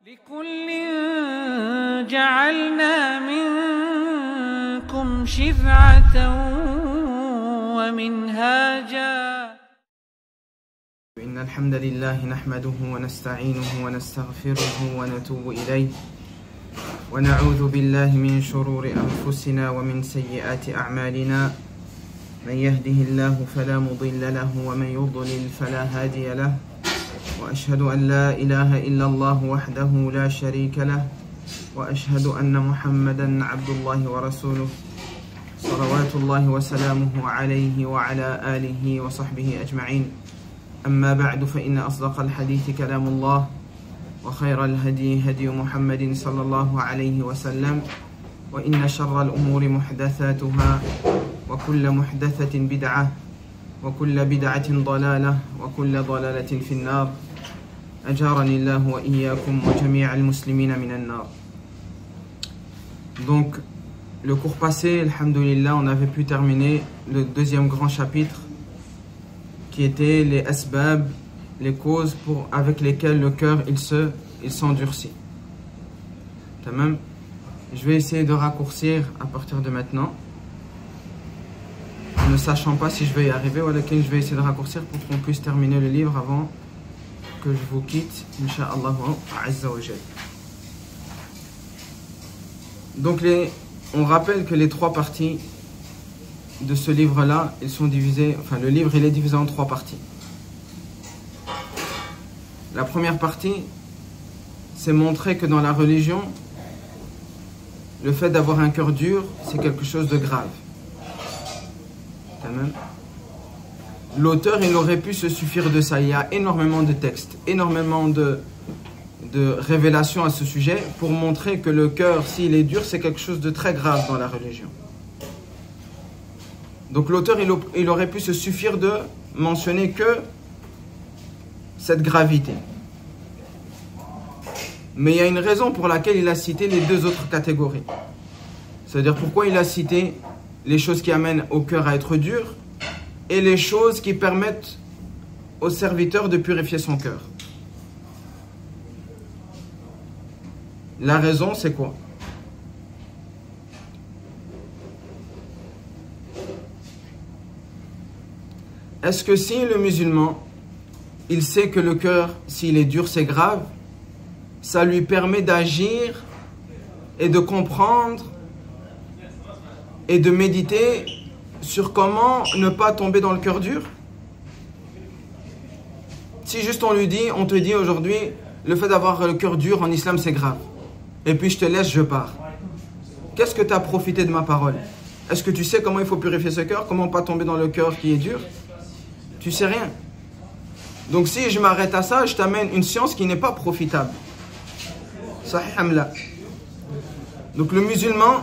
لكل جعلنا منكم شرعة ومنهاجا. إن الحمد لله نحمده ونستعينه ونستغفره ونتوب إليه ونعوذ بالله من شرور أنفسنا ومن سيئات أعمالنا. من يهده الله فلا مضل له ومن يضلل فلا هادي له. وأشهد أن لا إله إلا الله وحده لا شريك له وأشهد أن محمدا عبد الله ورسوله صلوات الله وسلامه عليه وعلى آله وصحبه أجمعين. أما بعد فإن أصدق الحديث كلام الله وخير الهدي هدي محمد صلى الله عليه وسلم وإن شر الأمور محدثاتها وكل محدثة بدعة وكل بدعة ضلالة وكل ضلالة في النار. أجارني الله وإياكم وجميع المسلمين من النار. Donc le cours passé, alhamdoulilah, on avait pu terminer le deuxième grand chapitre qui était les asbab, les causes avec lesquelles le cœur il s'endurcit. Tamam. Je vais essayer de raccourcir à partir de maintenant, ne sachant pas si je vais y arriver, ou je vais essayer de raccourcir pour qu'on puisse terminer le livre avant que je vous quitte, Inch'Allah Azza wa Jal. Donc on rappelle que les trois parties de ce livre-là, ils sont divisés, enfin le livre il est divisé en trois parties. La première partie, c'est montrer que dans la religion, le fait d'avoir un cœur dur, c'est quelque chose de grave. L'auteur, il aurait pu se suffire de ça. Il y a énormément de textes, énormément de révélations à ce sujet pour montrer que le cœur, s'il est dur, c'est quelque chose de très grave dans la religion. Donc l'auteur, il aurait pu se suffire de mentionner que cette gravité. Mais il y a une raison pour laquelle il a cité les deux autres catégories. C'est-à-dire pourquoi il a cité les choses qui amènent au cœur à être dur et les choses qui permettent au serviteur de purifier son cœur. La raison, c'est quoi? Est-ce que si le musulman, il sait que le cœur, s'il est dur, c'est grave, ça lui permet d'agir et de comprendre et de méditer sur comment ne pas tomber dans le cœur dur? Si juste on te dit aujourd'hui, le fait d'avoir le cœur dur en islam c'est grave, et puis je te laisse, je pars. Qu'est-ce que tu as profité de ma parole? Est-ce que tu sais comment il faut purifier ce cœur? Comment pas tomber dans le cœur qui est dur? Tu sais rien. Donc si je m'arrête à ça, je t'amène une science qui n'est pas profitable. Sahih amla. Donc le musulman,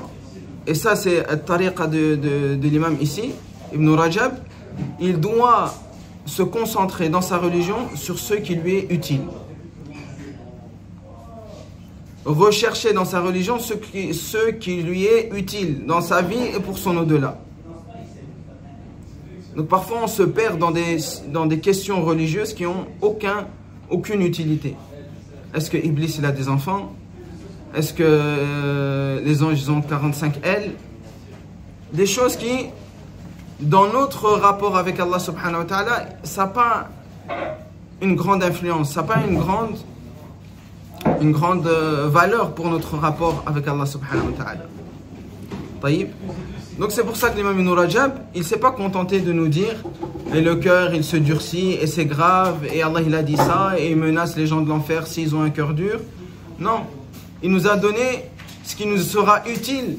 et ça c'est la tariqa de l'imam ici, Ibn Rajab, il doit se concentrer dans sa religion sur ce qui lui est utile. Rechercher dans sa religion ce qui lui est utile dans sa vie et pour son au-delà. Donc parfois on se perd dans des questions religieuses qui n'ont aucune utilité. Est-ce que Iblis il a des enfants? Est-ce que les anges ils ont 45 ailes? Des choses qui, dans notre rapport avec Allah subhanahu wa ta'ala, ça n'a pas une grande influence, ça n'a pas une grande valeur pour notre rapport avec Allah subhanahu wa ta'ala. Taïb. Donc c'est pour ça que l'imam Ibn Rajab, il ne s'est pas contenté de nous dire et le cœur il se durcit et c'est grave et Allah il a dit ça et il menace les gens de l'enfer s'ils ont un cœur dur. Non, il nous a donné ce qui nous sera utile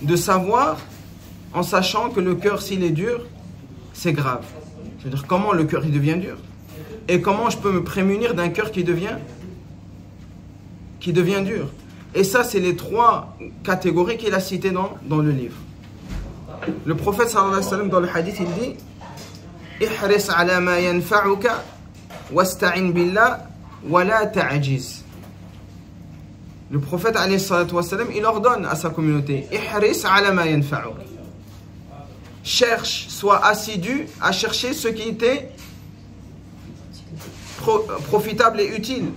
de savoir en sachant que le cœur s'il est dur, c'est grave. C'est-à-dire comment le cœur il devient dur et comment je peux me prémunir d'un cœur qui devient dur. Et ça c'est les trois catégories qu'il a citées dans le livre. Le prophète sallallahu alayhi wa sallam dans le hadith il dit ihris ala ma yanfa'uka wasta'in billah wa la ta'jiz. Le prophète alayhi salatu wa sallam il ordonne à sa communauté ihris ala ma yanfa'uka. Cherche, sois assidu à chercher ce qui était profitable et utile.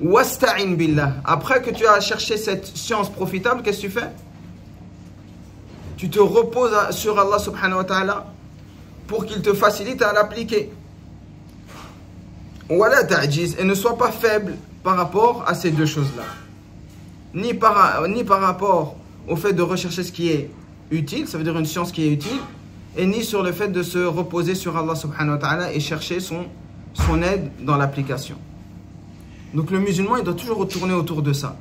Wasta'in billah. Après que tu as cherché cette science profitable, qu'est-ce que tu fais? Tu te reposes sur Allah subhanahu wa ta'ala pour qu'il te facilite à l'appliquer. Wala ta'jiz, et ne sois pas faible par rapport à ces deux choses-là. Ni par rapport au fait de rechercher ce qui est utile, ça veut dire une science qui est utile, et ni sur le fait de se reposer sur Allah subhanahu wa ta'ala et chercher son aide dans l'application. Donc le musulman, il doit toujours tourner autour de ça.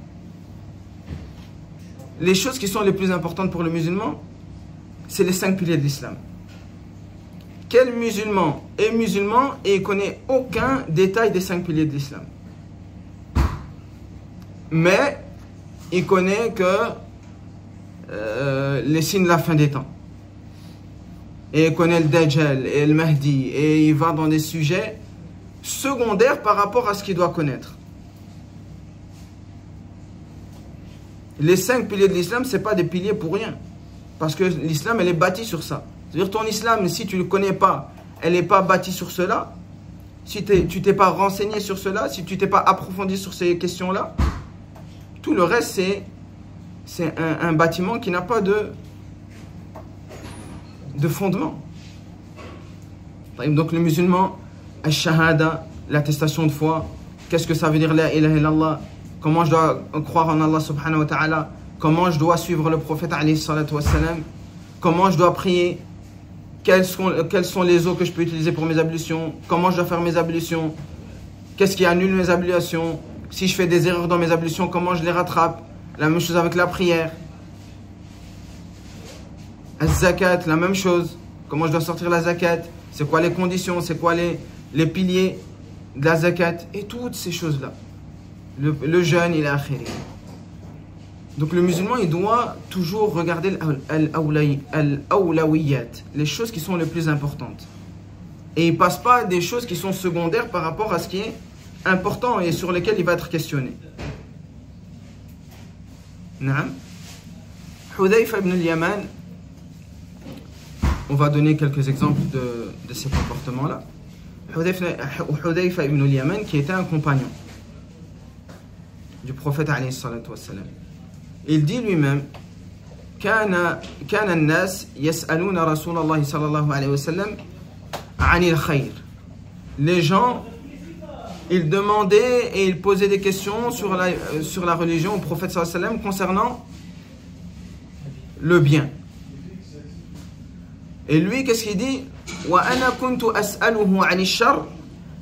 Les choses qui sont les plus importantes pour le musulman, c'est les 5 piliers de l'islam. Quel musulman est musulman et il ne connaît aucun détail des 5 piliers de l'islam? Mais il connaît que les signes de la fin des temps. Et il connaît le Dajjal et le Mahdi. Et il va dans des sujets secondaires par rapport à ce qu'il doit connaître. Les 5 piliers de l'islam, ce n'est pas des piliers pour rien. Parce que l'islam, elle est bâtie sur ça. C'est-à-dire ton islam, si tu ne le connais pas, elle n'est pas bâtie sur cela. Si tu t'es pas renseigné sur cela, si tu t'es pas approfondi sur ces questions-là, tout le reste, c'est un bâtiment qui n'a pas de fondement. Donc le musulman, al-shahada, l'attestation de foi, qu'est-ce que ça veut dire la ilaha illallah? Comment je dois croire en Allah subhanahu wa ta'ala? Comment je dois suivre le prophète alayhi salatu wassalam? Comment je dois prier? Quelles sont les eaux que je peux utiliser pour mes ablutions? Comment je dois faire mes ablutions? Qu'est-ce qui annule mes ablutions? Si je fais des erreurs dans mes ablutions, comment je les rattrape? La même chose avec la prière. Az-zakat, la même chose. Comment je dois sortir la zakat? C'est quoi les conditions? C'est quoi les piliers de la zakat? Et toutes ces choses-là. Le jeûne, il est akhiri. Donc le musulman, il doit toujours regarder al-awlawiyat, les choses qui sont les plus importantes. Et il ne passe pas des choses qui sont secondaires par rapport à ce qui est important et sur lesquelles il va être questionné. Naam. Hudayfa ibn al-Yaman, on va donner quelques exemples de ces comportements-là. Hudayfa ibn al-Yaman, qui était un compagnon du prophète alayhi salatu wassalam. Il dit lui-même كان الناس يسألون رسول الله صلى الله عليه وسلم عن الخير. Les gens, ils demandaient et ils posaient des questions sur la religion au prophète sallallahu alayhi wa sallam concernant le bien. Et lui, qu'est-ce qu'il dit? وأنا كنت أسأله عن الشر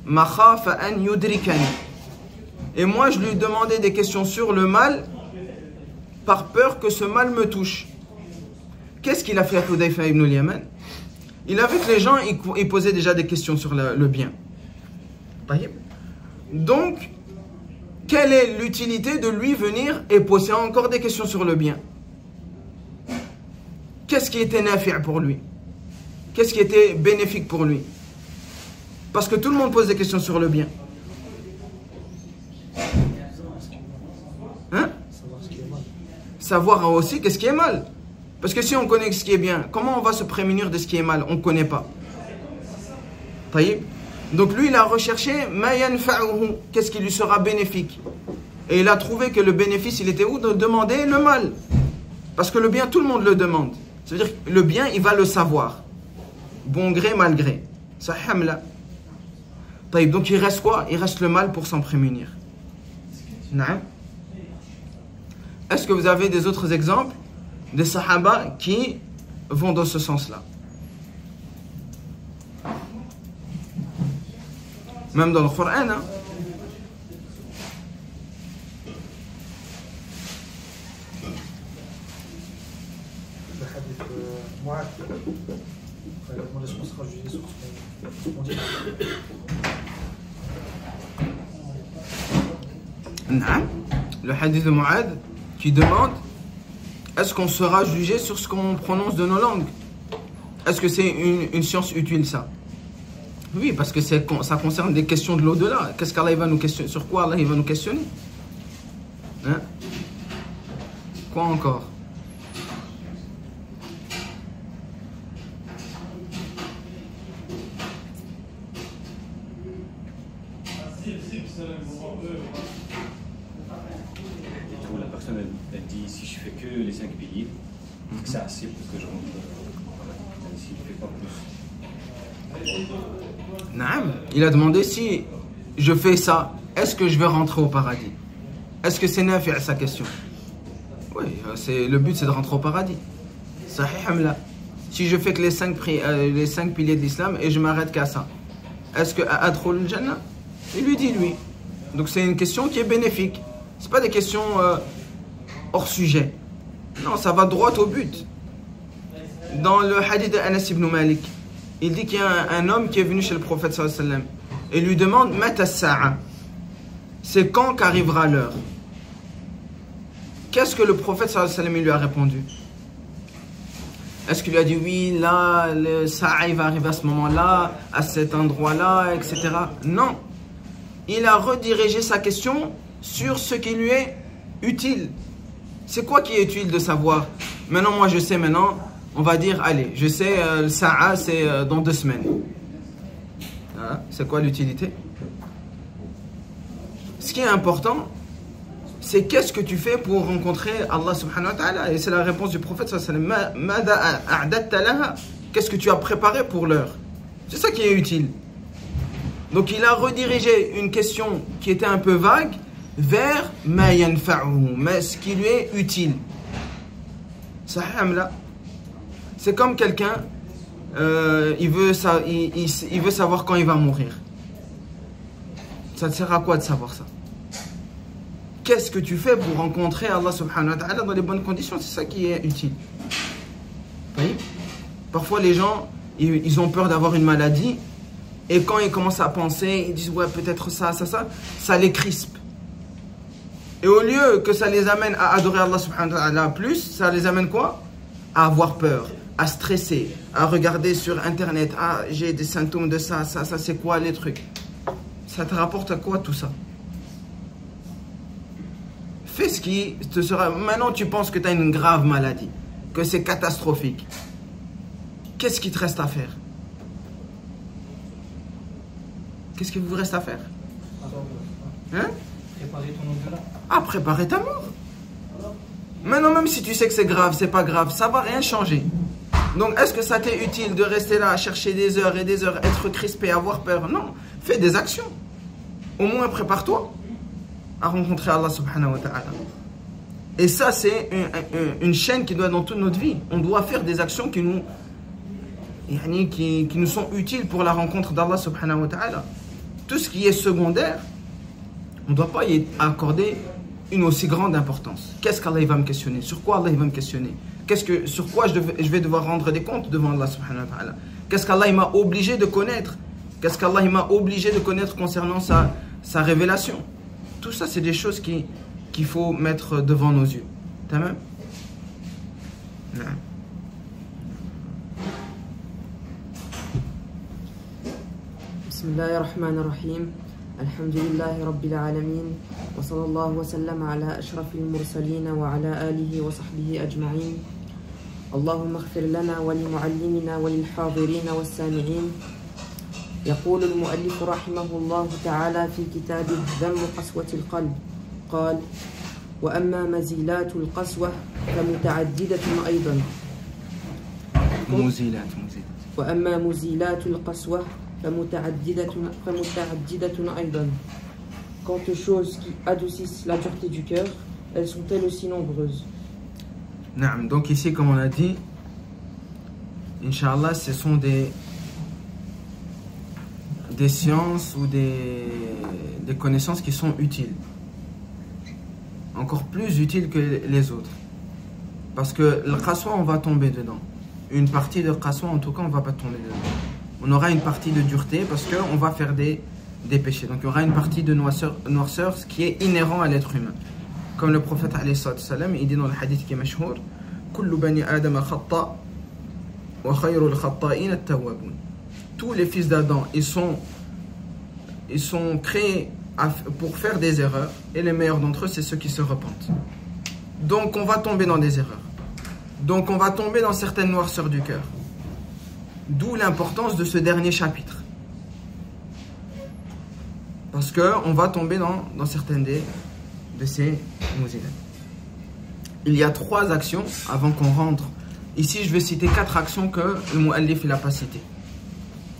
مخافة أن يدركني. Et moi, je lui demandais des questions sur le mal par peur que ce mal me touche. Qu'est-ce qu'il a fait à Hudayfa ibn al-Yaman? Il a vu que les gens, ils posaient déjà des questions sur le bien. Donc, quelle est l'utilité de lui venir et poser encore des questions sur le bien? Qu'est-ce qui était nafi' pour lui? Qu'est-ce qui était bénéfique pour lui? Parce que tout le monde pose des questions sur le bien. Hein? Savoir aussi qu'est-ce qui est mal. Parce que si on connaît ce qui est bien, comment on va se prémunir de ce qui est mal? On ne connaît pas. Donc lui, il a recherché ma yanfa'uhu, qu'est-ce qui lui sera bénéfique. Et il a trouvé que le bénéfice, il était où? De demander le mal. Parce que le bien, tout le monde le demande. C'est-à-dire que le bien, il va le savoir. Bon gré, mal gré. Ça hamla. Donc il reste quoi? Il reste le mal pour s'en prémunir. Naam. Est-ce que vous avez des autres exemples des sahaba qui vont dans ce sens-là? Même dans le Coran, hein? Le hadith Mu'adh, quand il a demandé ce qu'on sera jugé sur ce qu'on dit. Le hadith de Mu'adh qui demande: est-ce qu'on sera jugé sur ce qu'on prononce de nos langues? Est-ce que c'est une science utile, ça? Oui, parce que ça concerne des questions de l'au-delà. Qu'est-ce qu'Allah va nous questionner? Sur quoi Allah il va nous questionner? Hein? Quoi encore? personne elle dit si je fais que les 5 piliers, c'est assez pour que je rentre. S'il ne fait pas plus. Naam. Il a demandé si je fais ça, est-ce que je vais rentrer au paradis? Est-ce que c'est nafi à sa question? Oui, le but c'est de rentrer au paradis. Sahih am la? Si je fais que les 5 piliers de l'islam et je m'arrête qu'à ça, est-ce que adkhul al-jannah? Il lui dit lui. Donc c'est une question qui est bénéfique. C'est pas des questions hors sujet. Non, ça va droit au but. Dans le hadith d'Anas ibn Malik, il dit qu'il y a un homme qui est venu chez le prophète sallallahu alayhi wa sallam et lui demande Mata as-sa'a, c'est quand qu'arrivera l'heure? Qu'est-ce que le prophète sallallahu alayhi wa sallam lui a répondu? Est-ce qu'il lui a dit oui, là, le sa'a va arriver à ce moment-là, à cet endroit-là, etc. Non. Il a redirigé sa question sur ce qui lui est utile. C'est quoi qui est utile de savoir? Maintenant, moi je sais maintenant, on va dire, allez, je sais, le sa'a c'est dans 2 semaines. Hein? C'est quoi l'utilité? Ce qui est important, c'est qu'est-ce que tu fais pour rencontrer Allah subhanahu wa ta'ala. Et c'est la réponse du prophète sallallahu alayhi wa sallam. Qu'est-ce que tu as préparé pour l'heure? C'est ça qui est utile. Donc il a redirigé une question qui était un peu vague vers ma yanfa'uhu, mais ce qui lui est utile. C'est comme quelqu'un, il veut savoir quand il va mourir. Ça te sert à quoi de savoir ça? Qu'est-ce que tu fais pour rencontrer Allah subhanahu wa ta'ala dans les bonnes conditions? C'est ça qui est utile. Vous voyez? Parfois les gens, ils ont peur d'avoir une maladie. Et quand ils commencent à penser, ils disent ouais peut-être ça les crispe. Et au lieu que ça les amène à adorer Allah subhanahu wa ta'ala plus, ça les amène quoi? À avoir peur, à stresser, à regarder sur internet, ah j'ai des symptômes de ça c'est quoi les trucs? Ça te rapporte à quoi tout ça? Fais ce qui te sera... Maintenant tu penses que tu as une grave maladie, que c'est catastrophique. Qu'est-ce qui te reste à faire? Qu'est-ce qu'il vous reste à faire? Hein? Préparer ton au-delà. Ah, préparer ta mort. Maintenant, même si tu sais que c'est grave, c'est pas grave, ça va rien changer. Donc, est-ce que ça t'est utile de rester là à chercher des heures et des heures, être crispé, avoir peur? Non, fais des actions. Au moins, prépare-toi à rencontrer Allah subhanahu wa ta'ala. Et ça, c'est une chaîne qui doit être dans toute notre vie. On doit faire des actions qui nous sont utiles pour la rencontre d'Allah subhanahu wa ta'ala. Tout ce qui est secondaire, on ne doit pas y accorder une aussi grande importance. Qu'est-ce qu'Allah va me questionner? Sur quoi Allah va me questionner? Sur quoi je vais devoir rendre des comptes devant Allah subhanahu wa ta'ala? Qu'est-ce qu'Allah m'a obligé de connaître? Qu'est-ce qu'Allah m'a obligé de connaître concernant sa révélation? Tout ça, c'est des choses qu'il faut mettre devant nos yeux. T'as même? Non. بسم الله الرحمن الرحيم الحمد لله رب العالمين وصلى الله وسلم على أشرف المرسلين وعلى آله وصحبه أجمعين اللهم اغفر لنا ولمعلمنا وللحاضرين والسامعين يقول المؤلف رحمه الله تعالى في كتابه ذم قسوة القلب قال وأما مزيلات القسوة فمتعددة أيضا وأما مزيلات القسوة فمتعددة أيضا. Quant aux choses qui adoucissent la dureté du cœur, elles sont elles aussi nombreuses. Naam, donc ici, comme on l'a dit, Inch'Allah, ce sont des sciences ou des connaissances qui sont utiles. Encore plus utiles que les autres. Parce que le qaswa, on va tomber dedans. Une partie de qaswa, en tout cas, on ne va pas tomber dedans. On aura une partie de dureté parce qu'on va faire des péchés. Donc il y aura une partie de noirceur, ce qui est inhérent à l'être humain. Comme le prophète alayhi salam, il dit dans le hadith qui est mashhour, Kullu bani Adam khata wa khayrul khata'in at-tawwabun. Tous les fils d'Adam, ils sont créés pour faire des erreurs, et les meilleurs d'entre eux, c'est ceux qui se repentent. Donc on va tomber dans des erreurs. Donc on va tomber dans certaines noirceurs du cœur. D'où l'importance de ce dernier chapitre. Parce qu'on va tomber dans certaines de ces mouzilat. il y a 3 actions avant qu'on rentre. Ici, je vais citer 4 actions que le mu'allif n'a pas citées,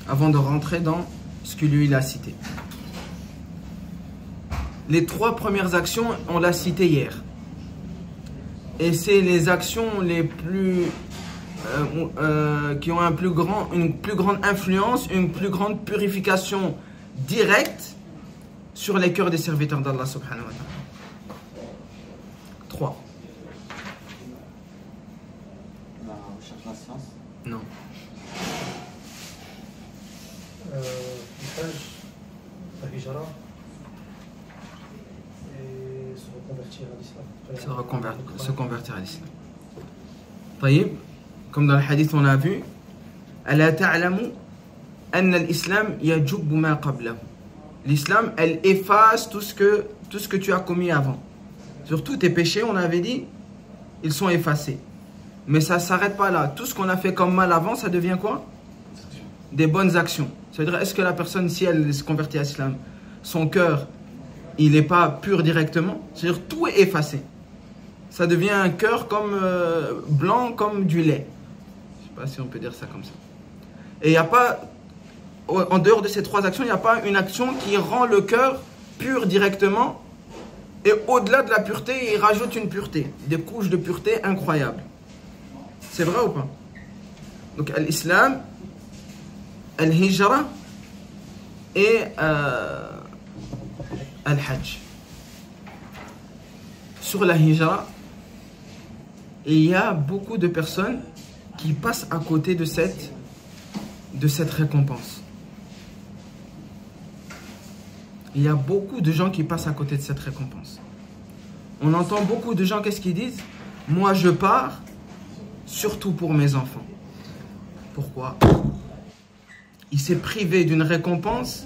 avant de rentrer dans ce que lui il a cité. Les 3 premières actions, on l'a cité hier. Et c'est les actions les plus qui ont une plus grande influence, une plus grande purification directe sur les cœurs des serviteurs d'Allah subhanahu wa ta'ala. 3. La recherche de la science. Non. Le Hajj, la Hijra et se reconvertir à l'islam. Se convertir à l'islam. طيب, comme dans le hadith on a vu, ألا تعلم أن الإسلام يجب ما قبله. L'islam, elle efface tout ce que tu as commis avant. Surtout tes péchés, on avait dit, ils sont effacés. Mais ça ne s'arrête pas là. Tout ce qu'on a fait comme mal avant, ça devient quoi? Des bonnes actions. C'est-à-dire, est-ce que la personne, si elle se convertit à l'islam, son cœur, il n'est pas pur directement? C'est-à-dire, tout est effacé. Ça devient un cœur comme blanc, comme du lait. Je ne sais pas si on peut dire ça comme ça. Et il n'y a pas, en dehors de ces 3 actions, il n'y a pas une action qui rend le cœur pur directement. Et au-delà de la pureté, il rajoute une pureté. Des couches de pureté incroyables. C'est vrai ou pas? Donc, l'islam, al-hijra et al-hajj. Sur la hijra, il y a beaucoup de personnes qui passent à côté de cette récompense. Il y a beaucoup de gens qui passent à côté de cette récompense. On entend beaucoup de gens, qu'est-ce qu'ils disent? Moi je pars, surtout pour mes enfants. Pourquoi? Il s'est privé d'une récompense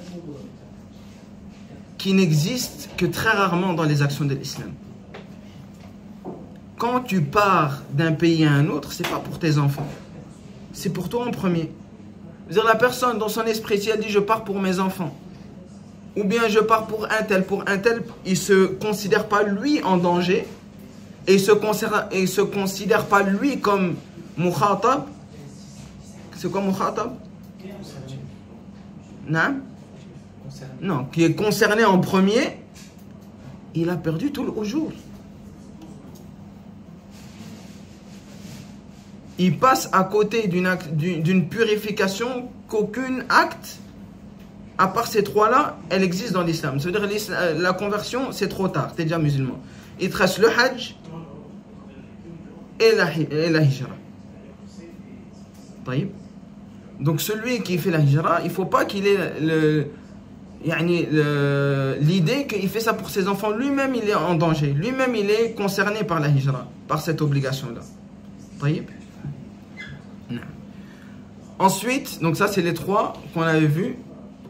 qui n'existe que très rarement dans les actions de l'islam. Quand tu pars d'un pays à un autre, c'est pas pour tes enfants. C'est pour toi en premier. C'est-à-dire la personne dans son esprit, si elle dit je pars pour mes enfants, ou bien je pars pour un tel, il ne se considère pas lui en danger, et il se considère pas lui comme mukhatab. C'est quoi mukhatab? Non, qui est concerné en premier, il a perdu tout le jour. Il passe à côté d'une purification qu'aucun acte, à part ces 3-là, elle existe dans l'islam. Ça veut dire la conversion, c'est trop tard, tu es déjà musulman. Il te reste le hajj et la hijra. Donc celui qui fait la hijra, il ne faut pas qu'il ait l'idée qu'il fait ça pour ses enfants. Lui-même, il est en danger. Lui-même, il est concerné par la hijra, par cette obligation-là. Ensuite, donc ça c'est les 3 qu'on avait vus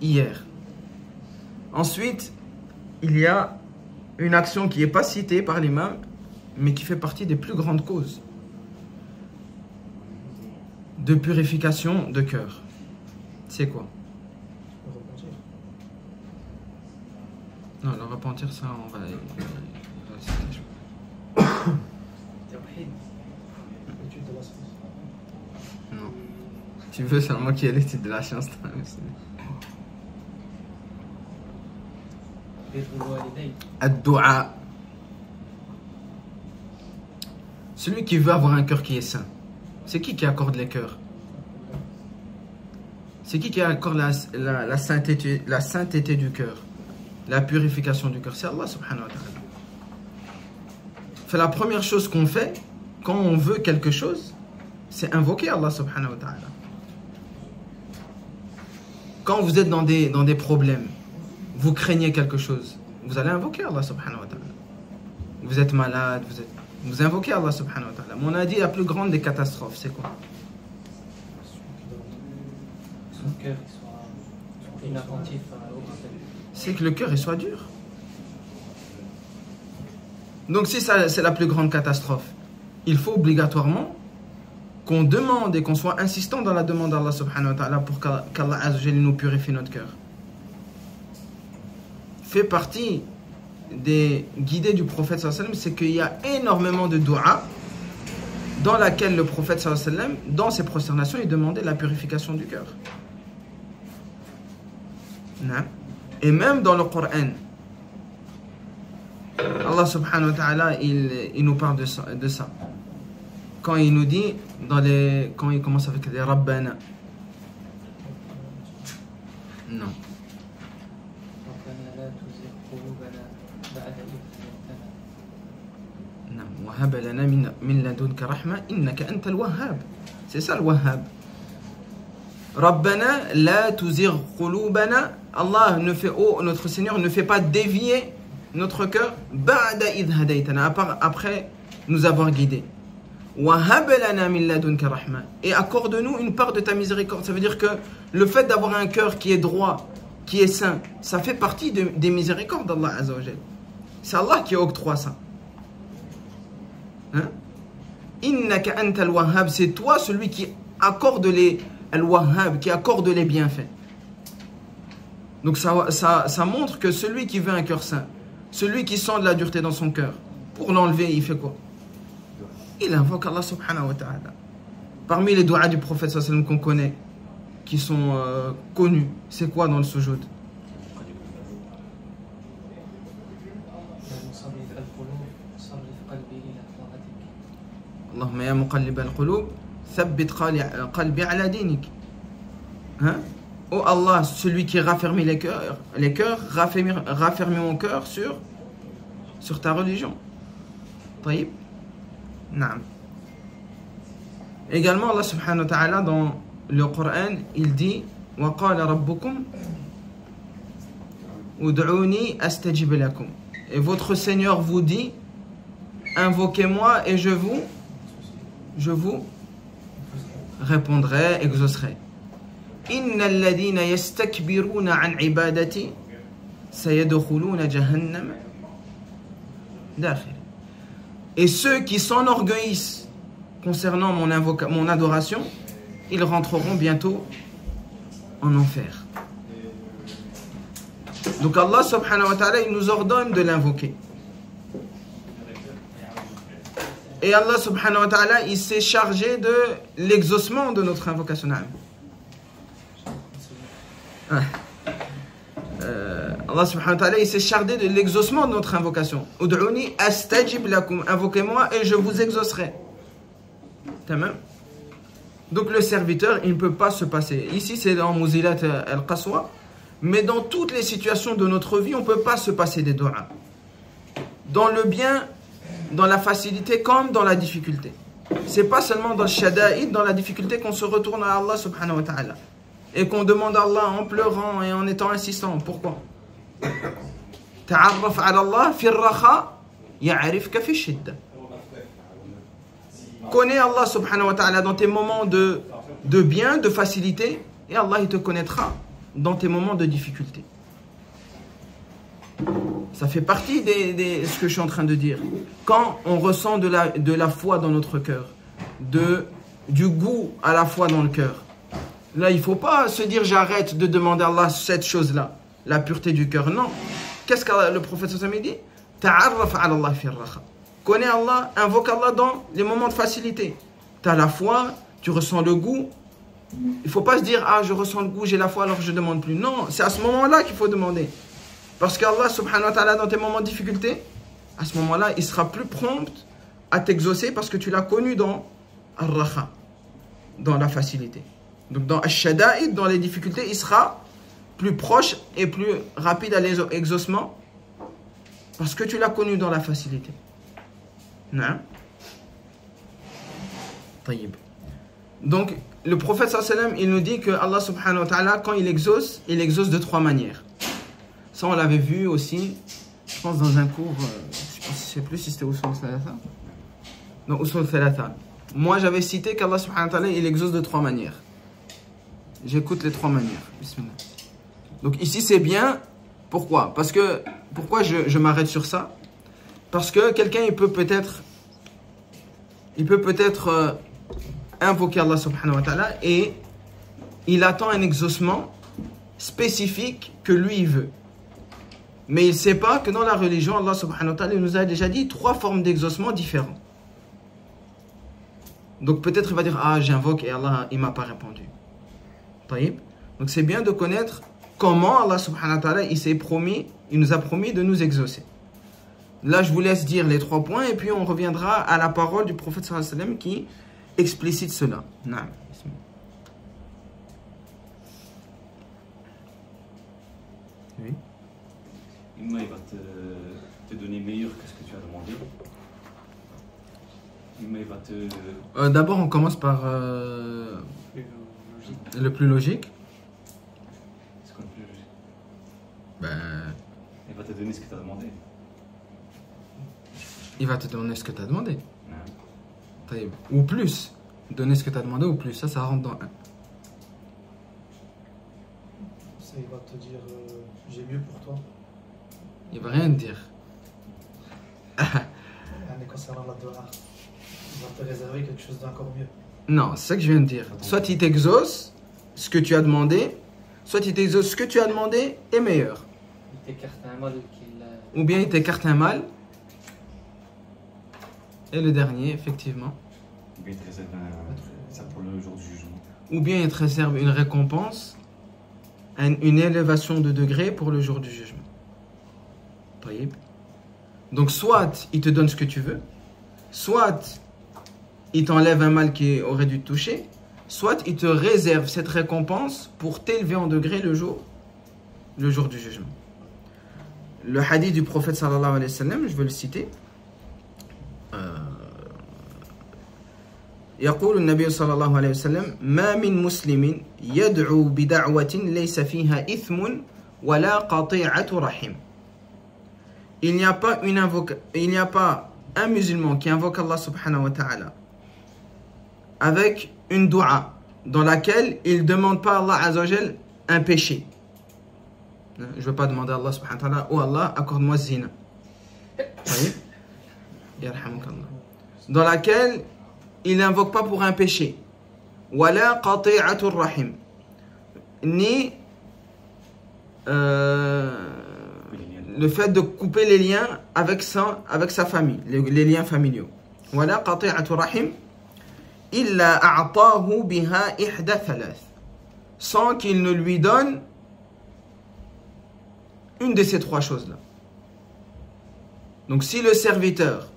hier. Ensuite, il y a une action qui n'est pas citée par l'imam, mais qui fait partie des plus grandes causes de purification de cœur. C'est quoi? Le repentir. Non, le repentir, ça, on va citer. L'étude de la science. Non. Tu veux seulement qu'il y ait l'étude de la science. Ad-du'a. Celui qui veut avoir un cœur qui est saint, c'est qui accorde les cœurs? C'est qui accorde la sainteté du cœur, la purification du cœur? C'est Allah subhanahu wa ta'ala. C'est la première chose qu'on fait quand on veut quelque chose, c'est invoquer Allah subhanahu wa ta'ala. Quand vous êtes dans des problèmes, vous craignez quelque chose, vous allez invoquer Allah subhanahu wa ta'ala. Vous êtes malade, vous invoquez Allah subhanahu wa ta'ala. Mais on a dit la plus grande des catastrophes, c'est quoi? Son cœur soit inattentif au rappel. C'est que le cœur il soit dur. Donc si ça c'est la plus grande catastrophe, il faut obligatoirement qu'on demande et qu'on soit insistant dans la demande d'Allah subhanahu wa ta'ala pour qu'Allah azza wa jalla nous purifie notre cœur. Fait partie des guidées du prophète sallallahu alayhi wa sallam, c'est qu'il y a énormément de dua dans laquelle le prophète sallallahu alayhi wa sallam, dans ses prosternations, il demandait la purification du cœur. Et même dans le Coran, Allah subhanahu wa ta'ala, il nous parle de ça. Quand il nous dit, quand il commence avec les Rabbana. Non. وهب لنا من لدنك رحمة إنك أنت الوهاب. C'est ça le Wahhab. Rabbana la tuzigh qulubana. Allah notre Seigneur ne fait pas dévier notre cœur ba'da idh hadaytana, après nous avoir guidés. وهب لنا من لدنك رحمة. Et accorde-nous une part de ta miséricorde. Ça veut dire que le fait d'avoir un cœur qui est droit, qui est sain, ça fait partie des miséricordes d'Allah Azza wa Jal. C'est Allah qui octroie ça. Innaka anta al-wahhab, c'est toi celui qui accorde al-wahhab, qui accorde les bienfaits. Donc ça montre que celui qui veut un cœur sain, celui qui sent de la dureté dans son cœur, pour l'enlever, il fait quoi? Il invoque Allah subhanahu wa ta'ala. Parmi les doigts du prophète sallallahu alayhi wa sallam qu'on connaît, qui sont connus, c'est quoi dans le sujoud? Allahumma ya muqallib al-qulub, thabbit qalbi ala dinik. Oh Allah, celui qui raffermit les cœurs, raffermit mon cœur sur ta religion. Taïb. Naam. Également, Allah subhanahu wa ta'ala, dans le Coran, il dit wa qala rabbukum ud'uni astajib lakum. Et votre Seigneur vous dit, invoquez-moi et je vous répondrai, exaucerai. Innal ladina yastakbiruna an ibadati sayadkhuluna jahannam dakhil. Et ceux qui s'enorgueillissent concernant mon adoration, ils rentreront bientôt en enfer. Donc Allah subhanahu wa ta'ala, il nous ordonne de l'invoquer. Et Allah subhanahu wa ta'ala, il s'est chargé de l'exaucement de notre invocation. Allah subhanahu wa ta'ala, il s'est chargé de l'exaucement de notre invocation. Ud'uni astajib lakum. Invoquez-moi et je vous exaucerai. Tamam. Donc le serviteur, il ne peut pas se passer. Ici, c'est dans Muzilat al-Qaswa. Mais dans toutes les situations de notre vie, on ne peut pas se passer des doigts. Dans le bien, dans la facilité comme dans la difficulté. C'est pas seulement dans le shada'id, dans la difficulté, qu'on se retourne à Allah subhanahu wa ta'ala. Et qu'on demande à Allah en pleurant et en étant insistant. Pourquoi? Ta'arraf ala Allah fi ar-rakha ya'rifka fi shidda. Connais Allah subhanahu wa ta'ala dans tes moments de bien, de facilité, et Allah il te connaîtra dans tes moments de difficulté. Ça fait partie de ce que je suis en train de dire. Quand on ressent de la foi dans notre cœur, du goût à la foi dans le cœur, là il ne faut pas se dire j'arrête de demander à Allah cette chose-là, la pureté du cœur. Non. Qu'est-ce que le prophète sallallahu alayhi wa sallam dit? Ta'arraf ala Allah fi ar-rakha. Connais Allah, invoque Allah dans les moments de facilité. Tu as la foi, tu ressens le goût. Il ne faut pas se dire ah je ressens le goût, j'ai la foi alors je ne demande plus. Non, c'est à ce moment-là qu'il faut demander. Parce qu'Allah subhanahu wa ta'ala, dans tes moments de difficulté, à ce moment-là, il sera plus prompt à t'exaucer parce que tu l'as connu dans Ar-Rakha, dans la facilité. Donc dans Ash-Shada'id, dans les difficultés, il sera plus proche et plus rapide à l'exaucement parce que tu l'as connu dans la facilité. Non. Taïb. Donc le prophète sallallahu alayhi wa sallam, il nous dit que Allah subhanahu wa ta'ala, quand il exauce de trois manières. Ça, on l'avait vu aussi, je pense, dans un cours, je ne sais plus si c'était Usul Thalatha. Non, Usul Thalatha. Moi, j'avais cité qu'Allah subhanahu wa ta'ala, il exauce de trois manières. J'écoute les trois manières. Bismillah. Donc ici, c'est bien. Pourquoi? Pourquoi je m'arrête sur ça? Parce que quelqu'un, il peut peut-être invoquer Allah subhanahu wa ta'ala et il attend un exaucement spécifique que lui, il veut. Mais il ne sait pas que dans la religion, Allah subhanahu wa ta'ala nous a déjà dit 3 formes d'exaucement différents. Donc peut-être il va dire, ah j'invoque et Allah il m'a pas répondu. Taïb. Donc c'est bien de connaître comment Allah subhanahu wa ta'ala il nous a promis de nous exaucer. Là je vous laisse dire les 3 points et puis on reviendra à la parole du prophète sallallahu alayhi wa sallam qui explicite cela. Naam. Oui. Imma il va te donner meilleur que ce que tu as demandé. Imma il va te... D'abord on commence par le plus logique. C'est quoi le plus logique? Ben, Il va te donner ce que tu as demandé. il va te donner ce que tu as demandé. Non. Taïb. Ou plus. Donner ce que tu as demandé ou plus. Ça rentre dans un. Ça, il va te dire j'ai mieux pour toi. Il va rien te dire. Mais concernant la dua, il va te réserver quelque chose d'encore mieux. Non, c'est ça que je viens de dire. Soit il t'exauce ce que tu as demandé, soit il t'exauce ce que tu as demandé est meilleur. Il t'écarte un mal qu'il Ou bien il t'écarte un mal. Et le dernier, effectivement. Ou bien il te réserve ça pour le jour du jugement. Ou bien il te réserve une récompense, une élévation de degré pour le jour du jugement. Taïb. Donc soit il te donne ce que tu veux, soit il t'enlève un mal qui aurait dû te toucher, soit il te réserve cette récompense pour t'élever en degré le jour du jugement. Le hadith du prophète sallallahu alayhi wa sallam, je vais le citer. يقول النبي صلى الله عليه وسلم ما من مسلم يدعو بدعوة ليس فيها إثم ولا قطيعة رحم. Il n'y a pas un musulman qui invoque Allah subhanahu wa ta'ala avec une dua dans laquelle il ne demande pas à Allah azza wa jal un péché. Je ne veux pas demander à Allah subhanahu wa ta'ala, oh Allah, accorde-moi zina. Dans laquelle il n'invoque pas pour un péché. Wala qati'atur rahim. Ni le fait de couper les liens avec sa famille, les liens familiaux. Wala qati'atur rahim illa a'tahu biha ihda thalath. Sans qu'il ne lui donne une de ces 3 choses-là. Donc si le serviteur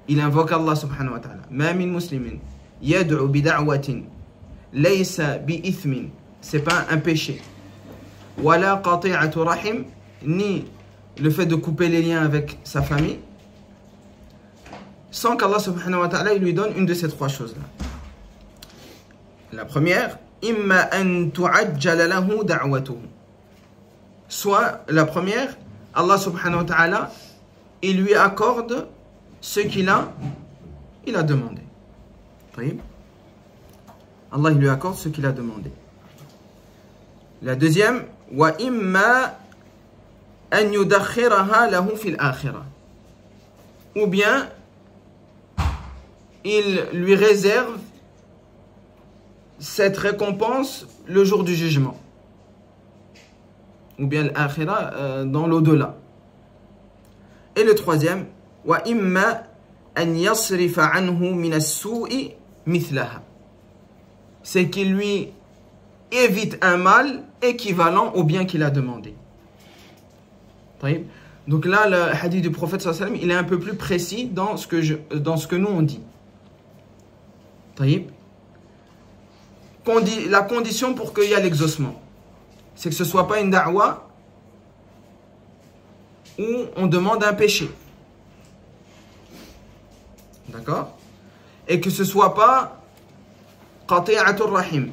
il invoque Allah subhanahu wa ta'ala. Ma min muslimin yad'u bi da'watin laysa bi ithmin. C'est pas un péché. Wala qati'atu rahim, ni le fait de couper les liens avec sa famille, sans qu'Allah subhanahu wa ta'ala lui donne une de ces 3 choses-là. La première, imma an tu'ajjala lahu da'watuhu. Soit la première, Allah subhanahu wa ta'ala il lui accorde ce qu'il a demandé. Allah il lui accorde ce qu'il a demandé. La deuxième, wa imma an yudakhiraha lahu fil akhirah. Ou bien il lui réserve cette récompense le jour du jugement. Ou bien l'akhirah dans l'au-delà. Et le troisième, wa imma an yasrifa anhu min as-su'i mithlaha. C'est qu'il lui évite un mal équivalent au bien qu'il a demandé. Donc là, le hadith du prophète sallallahu alayhi wa sallam, il est un peu plus précis dans ce que nous on dit. La condition pour qu'il y ait l'exaucement, c'est que ce ne soit pas une da'wa où on demande un péché. D'accord? Et que ce ne soit pas qati'atur rahim,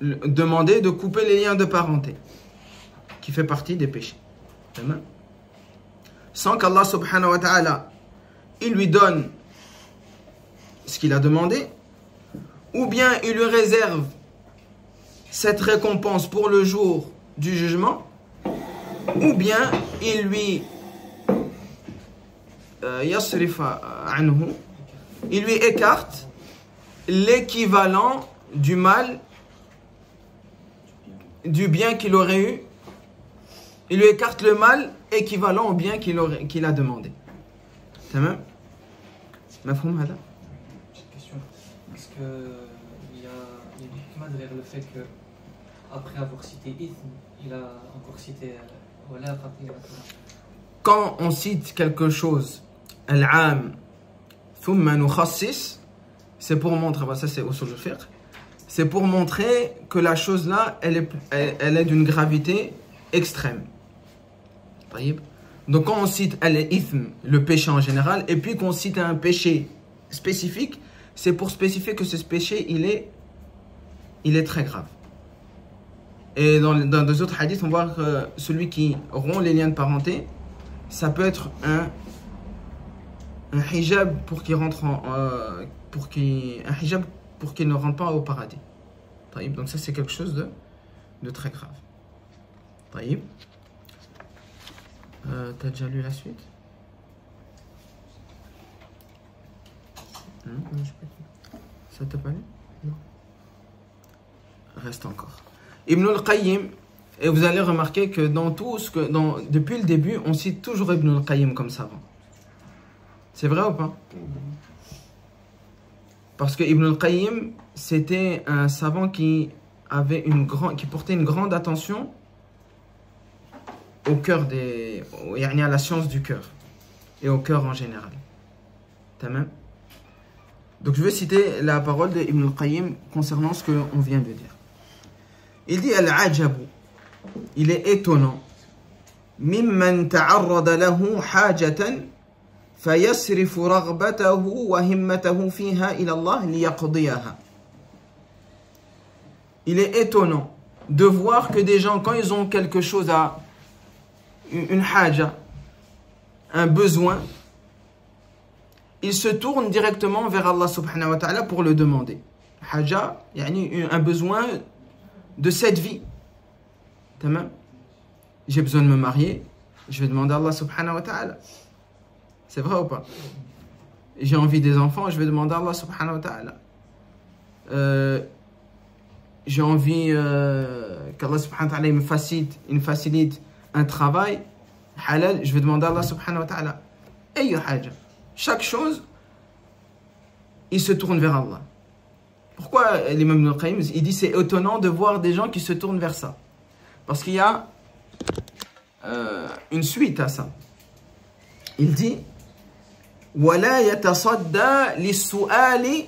demander de couper les liens de parenté, qui fait partie des péchés. Sans qu'Allah subhanahu wa ta'ala il lui donne ce qu'il a demandé, ou bien il lui réserve cette récompense pour le jour du jugement, ou bien il lui yasrifa anhu, il lui écarte l'équivalent du mal, du bien qu'il aurait eu il lui écarte le mal équivalent au bien qu'il a demandé. Tamam? Mafhoum hada? Petite question. Est-ce qu'il y a une hikmah derrière le fait que après avoir cité ithm, il a encore cité wala qati'atun? Quand on cite quelque chose, al-am, thumma nukhassis, c'est pour montrer, ça c'est usul al-fiqh, c'est pour montrer que la chose là, elle est d'une gravité extrême. Donc quand on cite al-ithm, le péché en général, et puis qu'on cite un péché spécifique, c'est pour spécifier que ce péché, il est très grave. Et dans deux autres hadiths, on voit que celui qui rompt les liens de parenté, ça peut être un hijab pour qu'il rentre un hijab pour qu'il ne rentre pas au paradis. Donc ça c'est quelque chose de très grave. T'as déjà lu la suite? Non, ça t'a pas lu? Non. Reste encore. Ibn al-Qayyim, et vous allez remarquer que depuis le début, on cite toujours Ibn al-Qayyim comme savant. C'est vrai ou pas? Parce que Ibn al-Qayyim, c'était un savant qui portait une grande attention au cœur à la science du cœur et au cœur en général. Tamam? Donc je vais citer la parole d'Ibn al-Qayyim concernant ce qu'on vient de dire. Il dit al-ajabu, il est étonnant, mimman ta'arrada lahu hajatan fayasrifu raghbatahu wa himmatahu fiha ila Allah liyaqdiyaha. Il est étonnant de voir que des gens, quand ils ont quelque chose une haja, un besoin, ils se tournent directement vers Allah subhanahu wa ta'ala pour le demander. Haja, un besoin de cette vie. J'ai besoin de me marier, je vais demander à Allah subhanahu wa ta'ala. C'est vrai ou pas? J'ai envie des enfants, je vais demander à Allah subhanahu wa ta'ala. J'ai envie qu'Allah subhanahu wa ta'ala me facilite un travail halal, je vais demander à Allah subhanahu wa ta'ala. Chaque chose, il se tourne vers Allah. Pourquoi l'imam Ibn al-Qayyim, il dit c'est étonnant de voir des gens qui se tournent vers ça? Parce qu'il y a une suite à ça. Il dit وَلَا يَتَصَدَّى لِلسُّؤَالِ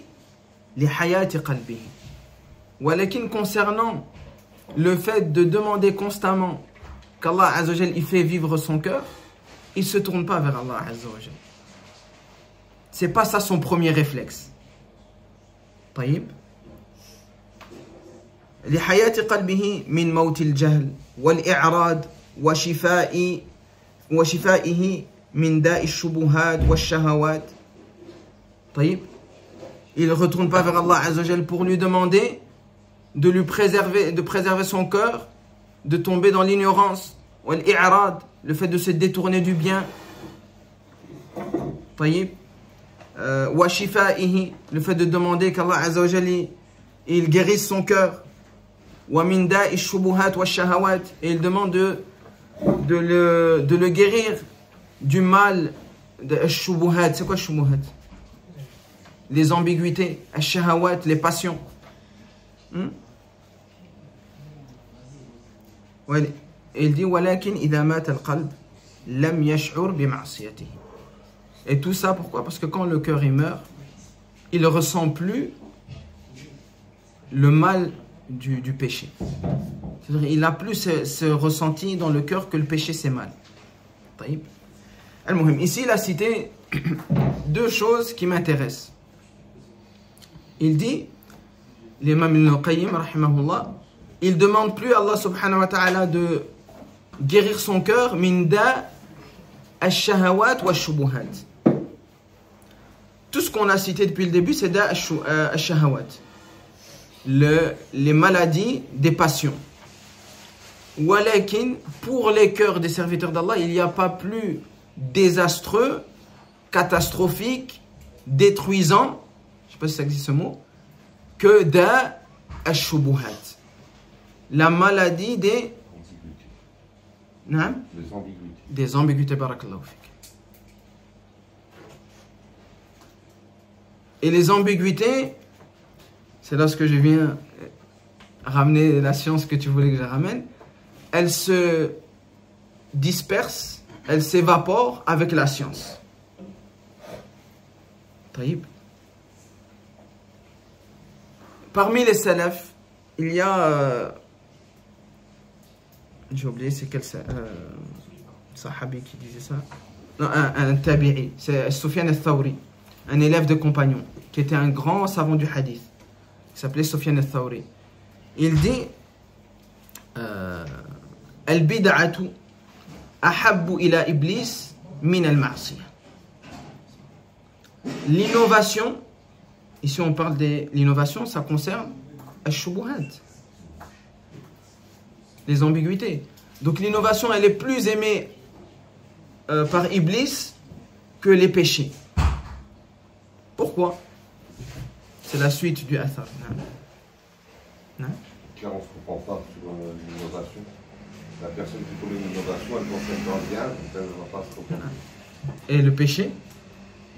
لِحَيَاةِ قَلْبِهِ. Walakin, concernant le fait de demander constamment qu'Allah Azza wa Jal il fait vivre son cœur, il ne se tourne pas vers Allah Azza wa Jal. C'est pas ça son premier réflexe. طيب. لحياة قلبه من موت الجهل والإعراض وشفائه من داء الشبهات والشهوات. طيب. Il ne retourne pas vers Allah Azza wa Jal pour lui demander de préserver son cœur, de tomber dans l'ignorance, والإعراض, le fait de se détourner du bien. طيب. وشفائه, le fait de demander qu'Allah Azza wa Jal il guérisse son cœur. ومن داء الشبهات والشهوات, et il demande de le guérir du mal de الشبهات. C'est quoi الشبهات? Les ambiguïtés, الشهوات, les passions. Et il dit ولكن إذا مات القلب لم يشعر بمعصيته. Et tout ça pourquoi? Parce que quand le cœur il meurt, il ne ressent plus le mal du péché. C'est-à-dire, il n'a plus ce ressenti dans le cœur que le péché c'est mal. Ici il a cité deux choses qui m'intéressent. Il dit, l'imam Ibn al-Qayyim rahimahullah, il demande plus à Allah subhanahu wa ta'ala de guérir son cœur min da ash-shahawat wa ash-shubuhat. Tout ce qu'on a cité depuis le début, c'est da ash-shahawat, les maladies des passions. Walakin, pour les cœurs des serviteurs d'Allah, il n'y a pas plus désastreux, catastrophique, détruisant, je ne sais pas si ça existe ce mot, que da ash-shubuhat, la maladie Non? Des ambiguïtés. Des ambiguïtés, barakallahu fik. Et les ambiguïtés, c'est lorsque je viens ramener la science que tu voulais que je ramène, elles se dispersent, elles s'évaporent avec la science. Taïb. Parmi les salafs, il y a... j'ai oublié c'est quel sahabi qui disait ça. Non, un tabi'i, c'est Sufyan al-Thawri, un élève de compagnon, qui était un grand savant du hadith. Il s'appelait Sufyan al-Thawri. Il dit Al-bid'atu ahabbu ila iblis min al-ma'siyah. L'innovation, ici on parle de l'innovation, ça concerne al-shubuhat, les ambiguïtés. Donc l'innovation, elle est plus aimée par Iblis que les péchés. Pourquoi? C'est la suite du athar. Non? Car on ne se comprend pas sur l'innovation. La personne qui commet une innovation, elle pense qu'elle doit bien, donc elle ne va pas se comprendre. Et le péché?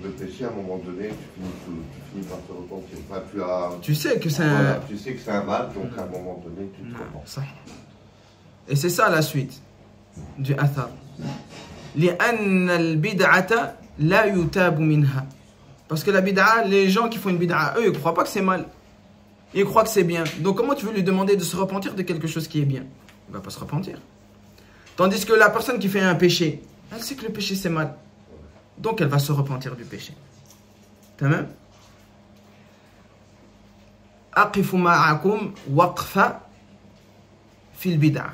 Le péché, à un moment donné, tu finis par te repentir. Enfin, tu sais que c'est voilà, tu sais que c'est un mal, donc à un moment donné, tu te repens. Ça. Et c'est ça la suite du athar. لأن البدعة لا يتاب منها. Parce que la bid'a, les gens qui font une bid'a, eux, ils ne croient pas que c'est mal. Ils croient que c'est bien. Donc comment tu veux lui demander de se repentir de quelque chose qui est bien? Il ne va pas se repentir. Tandis que la personne qui fait un péché, elle sait que le péché c'est mal. Donc elle va se repentir du péché. Tamam? أقف معكم وقفة في البدع.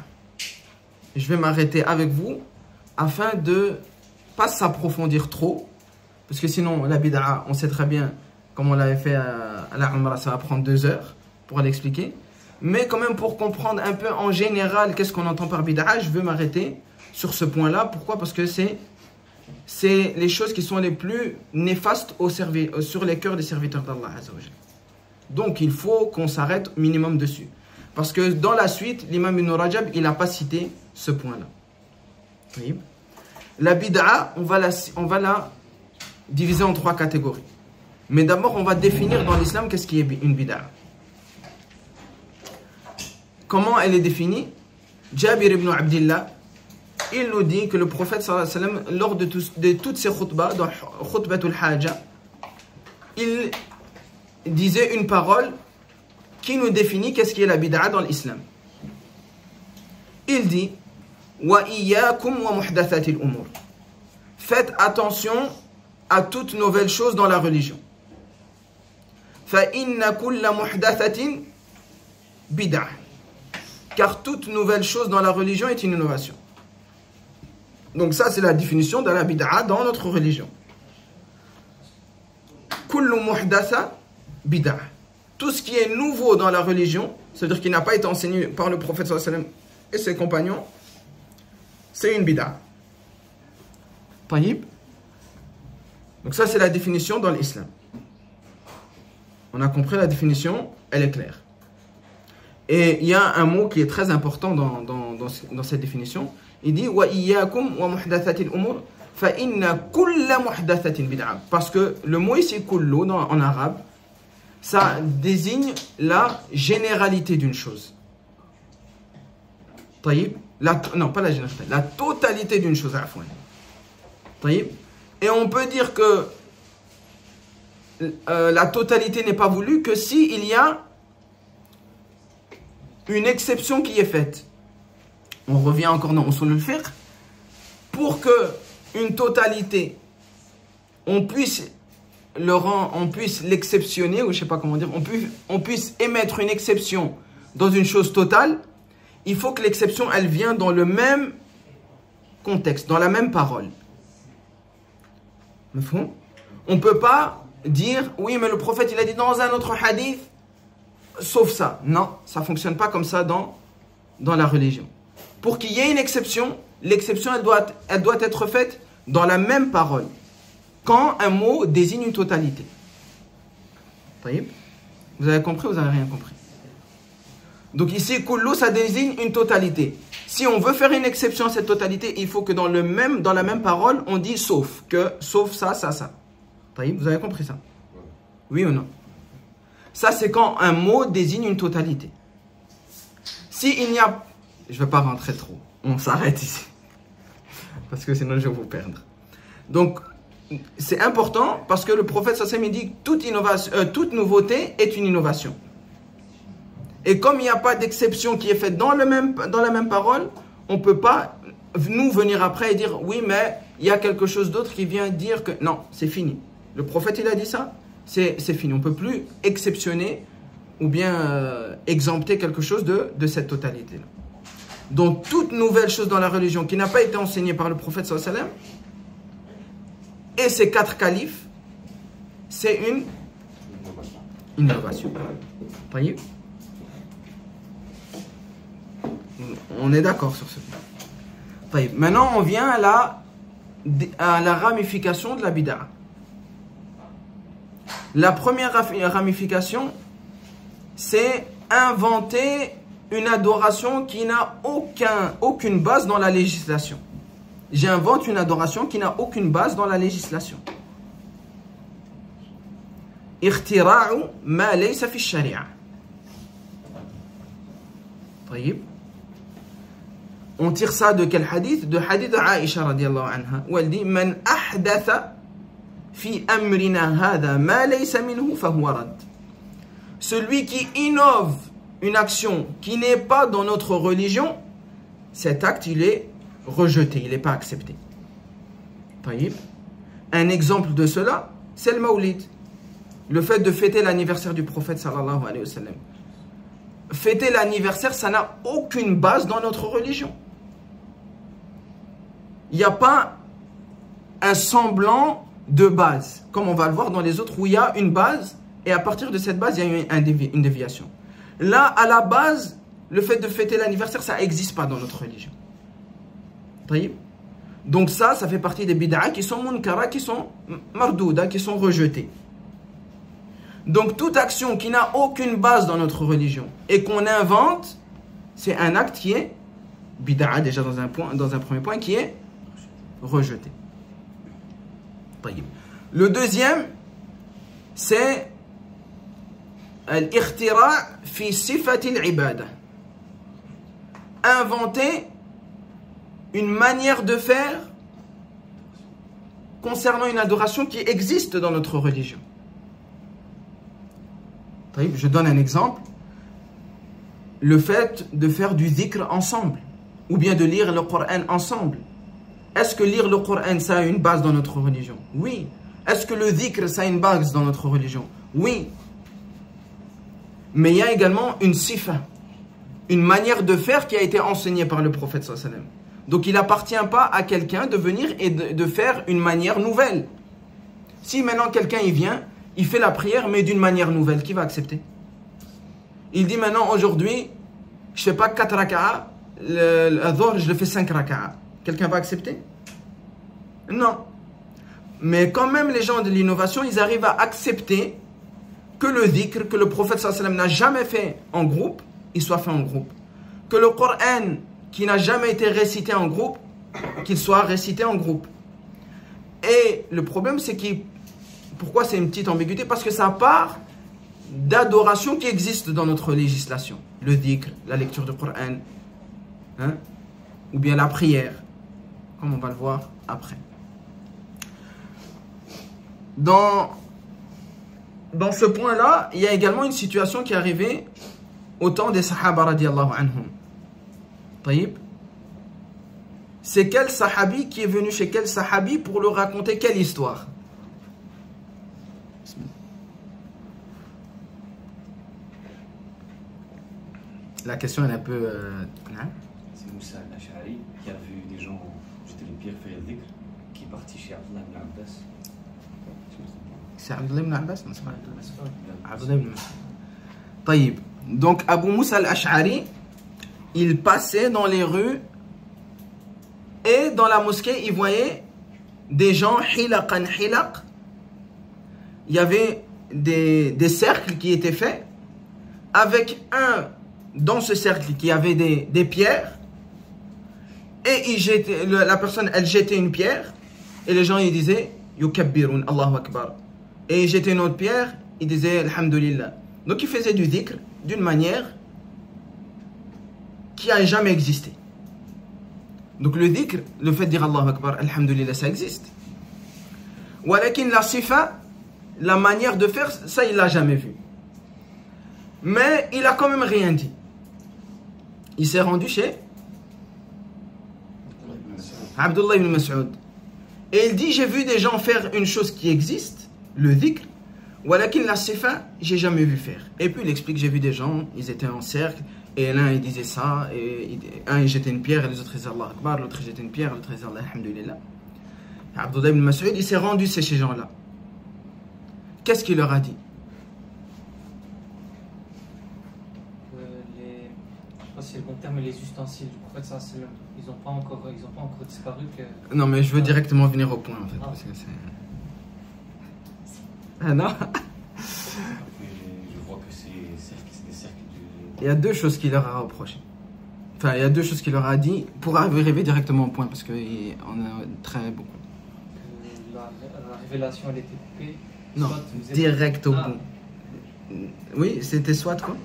Je vais m'arrêter avec vous afin de pas s'approfondir trop, parce que sinon la bid'a, on sait très bien, comme on l'avait fait à la Umrah, ça va prendre 2 heures pour l'expliquer. Mais quand même pour comprendre un peu en général qu'est-ce qu'on entend par bid'a, je veux m'arrêter sur ce point-là. Pourquoi? Parce que c'est les choses qui sont les plus néfastes sur les cœurs des serviteurs d'Allah Azza wa Jalla. Donc il faut qu'on s'arrête minimum dessus. Parce que dans la suite, l'imam Ibn Rajab, il n'a pas cité ce point-là. Oui. La bid'a, on va la diviser en 3 catégories. Mais d'abord, on va définir dans l'islam qu'est-ce qui est une bid'a. Comment elle est définie? Jabir ibn Abdillah, il nous dit que le prophète sallallahu alayhi wa sallam, lors de toutes ses khutbahs, dans khutbatul haja, il disait une parole qui nous définit qu'est-ce qui est la bid'a dans l'islam. Il dit wa iyyakum wa muhdathatil umur. Faites attention à toute nouvelle chose dans la religion. Fa inna kulla muhdathatin bid'a. Car toute nouvelle chose dans la religion est une innovation. Donc ça c'est la définition de la bid'a dans notre religion. Kullu muhdatha bid'a. Tout ce qui est nouveau dans la religion, c'est-à-dire qui n'a pas été enseigné par le prophète sallallahu alayhi wa sallam et ses compagnons, c'est une bid'a. Taïb. Donc ça c'est la définition dans l'islam. On a compris la définition, elle est claire. Et il y a un mot qui est très important dans cette définition. Il dit wa iyyakum wa muhdathatil umur fa inna kulla muhdathatin bid'a. Parce que le mot ici kullu en arabe, ça désigne la généralité d'une chose. Taïb. Non, pas la généralité, la totalité d'une chose. Taïb. Et on peut dire que la totalité n'est pas voulue que si il y a une exception qui est faite. On revient encore dans Usul al-Fiqh. Pour que une totalité, on puisse l'exceptionner, ou je sais pas comment dire, on puisse émettre une exception dans une chose totale, il faut que l'exception, elle vienne dans le même contexte, dans la même parole. On ne peut pas dire, oui, mais le prophète, il a dit dans un autre hadith, sauf ça. Non, ça ne fonctionne pas comme ça dans la religion. Pour qu'il y ait une exception, l'exception, elle doit être faite dans la même parole. Quand un mot désigne une totalité. Vous avez compris ou vous n'avez rien compris? Donc ici, kullu, ça désigne une totalité. Si on veut faire une exception à cette totalité, il faut que dans la même parole, on dit sauf ça, ça, ça. Vous avez compris ça? Oui ou non? Ça, c'est quand un mot désigne une totalité. Si il n'y a... Je ne vais pas rentrer trop. On s'arrête ici. Parce que sinon, je vais vous perdre. Donc, c'est important parce que le prophète sallallahu alayhi wa sallam dit toute nouveauté est une innovation. Et comme il n'y a pas d'exception qui est faite dans la même parole, on ne peut pas nous venir après et dire oui, mais il y a quelque chose d'autre qui vient dire que non, c'est fini. Le prophète, il a dit ça, c'est fini. On ne peut plus exceptionner ou bien exempter quelque chose de cette totalité-là. Donc, toute nouvelle chose dans la religion qui n'a pas été enseignée par le prophète sallallahu alayhi wa sallam et ses 4 califes, c'est une innovation. Voyez? On est d'accord sur ce point. Maintenant, on vient à la ramification de la bid'a. La première ramification, c'est inventer une adoration qui n'a aucune base dans la législation. J'invente une adoration qui n'a aucune base dans la législation. Ikhtira'u ma laysa fi sharia. On tire ça de quel hadith? De hadith de Aïcha radiallahu anha, où elle dit Man ahdatha fi amrina hadha ma laysa minhu fahuwa rad. Celui qui innove une action qui n'est pas dans notre religion, cet acte il est rejeté, il n'est pas accepté. Un exemple de cela, c'est le Mawlid, le fait de fêter l'anniversaire du prophète sallallahu alayhi wa sallam. Fêter l'anniversaire, ça n'a aucune base dans notre religion. Il n'y a pas un semblant de base, comme on va le voir dans les autres, où il y a une base, et à partir de cette base, il y a une déviation. Là, à la base, le fait de fêter l'anniversaire, ça n'existe pas dans notre religion. Donc ça fait partie des bid'a qui sont munkara, qui sont mardouda, qui sont rejetées. Donc toute action qui n'a aucune base dans notre religion et qu'on invente, c'est un acte qui est bid'a déjà dans un premier point, qui est rejeté. Le deuxième, c'est al-ikhtira' fi sifati al-ibada. Inventer une manière de faire concernant une adoration qui existe dans notre religion. Je donne un exemple. Le fait de faire du dhikr ensemble, ou bien de lire le Coran ensemble. Est-ce que lire le Coran, ça a une base dans notre religion? Oui. Est-ce que le dhikr, ça a une base dans notre religion? Oui. Mais il y a également une sifa, une manière de faire qui a été enseignée par le prophète sallallahu alayhi wa sallam. Donc il n'appartient pas à quelqu'un de venir et de faire une manière nouvelle. Si maintenant quelqu'un il vient, il fait la prière mais d'une manière nouvelle, qui va accepter? Il dit maintenant aujourd'hui, je ne fais pas 4 raka'a, le dhuhr je le fais 5 raka'a. Quelqu'un va accepter? Non. Mais quand même les gens de l'innovation, ils arrivent à accepter que le dhikr, que le prophète sallallahu alayhi wa sallam n'a jamais fait en groupe, il soit fait en groupe. Que le Coran qui n'a jamais été récité en groupe, qu'il soit récité en groupe. Et le problème, c'est pourquoi c'est une petite ambiguïté? Parce que ça part d'adoration qui existe dans notre législation. Le dhikr, la lecture du Coran, ou bien la prière, comme on va le voir après. Dans ce point-là, il y a également une situation qui est arrivée au temps des Sahaba radiallahu anhum. C'est quel sahabi qui est venu chez quel sahabi pour leur raconter quelle histoire? La question est un peu... C'est Moussa al-Ash'ari qui a vu des gens jeter les pierres faire le dhikr, qui est parti chez Abdullah ibn Abbas. C'est Abdullah ibn Abbas? Non, c'est pas Abdullah ibn Abbas. Donc Abu Moussa al-Ash'ari, il passait dans les rues et dans la mosquée, il voyait des gens hilaqan hilaq. Il y avait des cercles qui étaient faits avec dans ce cercle qui avait des pierres et la personne, elle jetait une pierre, et les gens, ils disaient, yukabbirun, Allahu Akbar. Et il jetait une autre pierre, il disait, Alhamdulillah. Donc il faisait du dhikr d'une manière qui n'a jamais existé. Donc le dhikr, le fait de dire Allahu Akbar, Alhamdulillah, ça existe. Walakin la sifa, la manière de faire, ça il l'a jamais vu. Mais il a quand même rien dit. Il s'est rendu chez Abdullah ibn Mas'ud. Et il dit, j'ai vu des gens faire une chose qui existe, le dhikr, walakin la sifa, j'ai jamais vu faire. Et puis il explique, j'ai vu des gens, ils étaient en cercle, et l'un il disait ça, et un il jetait une pierre, et les autres ils disaient Allah Akbar, l'autre il jetait une pierre, l'autre il disait Allah Alhamdulillah. Abdullah ibn Mas'ud, il s'est rendu chez ces gens-là. Qu'est-ce qu'il leur a dit? Je sais pas si c'est le bon terme, mais les ustensiles du prophète sallam, ils n'ont pas encore disparu que... Non, mais je veux directement venir au point en fait. Parce que ah non. Mais je vois que c'est des cercles du... Il y a deux choses qu'il leur a reproché. Enfin, il y a deux choses qu'il leur a dit pour arriver directement au point parce qu'on a très beaucoup. La révélation, elle était coupée. Non, Soit vous êtes- direct au Ah, point. Oui, c'était soit quoi?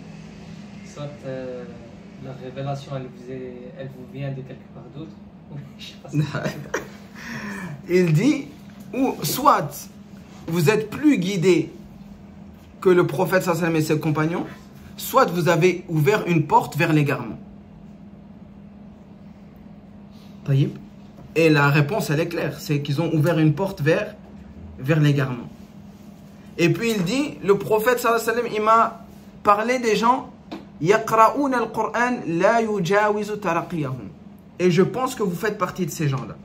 Soit la révélation, elle vous vient de quelque part d'autre. Je sais pas si- Il dit, ou soit vous êtes plus guidé que le prophète sallam et ses compagnons, soit vous avez ouvert une porte vers l'égarement. Taïb. Et la réponse, elle est claire, c'est qu'ils ont ouvert une porte vers l'égarement. Et puis il dit, le prophète sallam, il m'a parlé des gens, yaqra'ouna al-Qur'an la yujawizu taraqiyahum. Et je pense que vous faites partie de ces gens-là.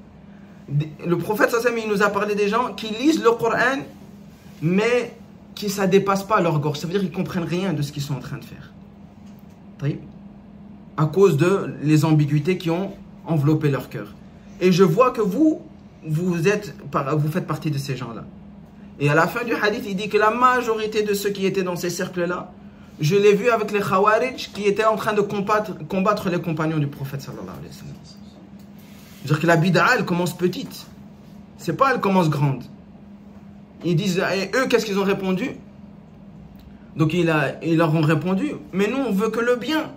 Le prophète sallam, il nous a parlé des gens qui lisent le Coran, mais qui ça dépasse pas leur gorge. Ça veut dire qu'ils comprennent rien de ce qu'ils sont en train de faire. Taïb. À cause de les ambiguïtés qui ont enveloppé leur cœur. Et je vois que vous faites partie de ces gens-là. Et à la fin du hadith, il dit que la majorité de ceux qui étaient dans ces cercles-là, je l'ai vu avec les Khawarij qui étaient en train de combattre les compagnons du prophète sallallahu alayhi wa sallam. C'est-à-dire que la bid'a, elle commence petite. C'est pas elle commence grande. Ils disent, et eux, qu'est-ce qu'ils ont répondu? Donc ils leur ont répondu, mais nous on veut que le bien.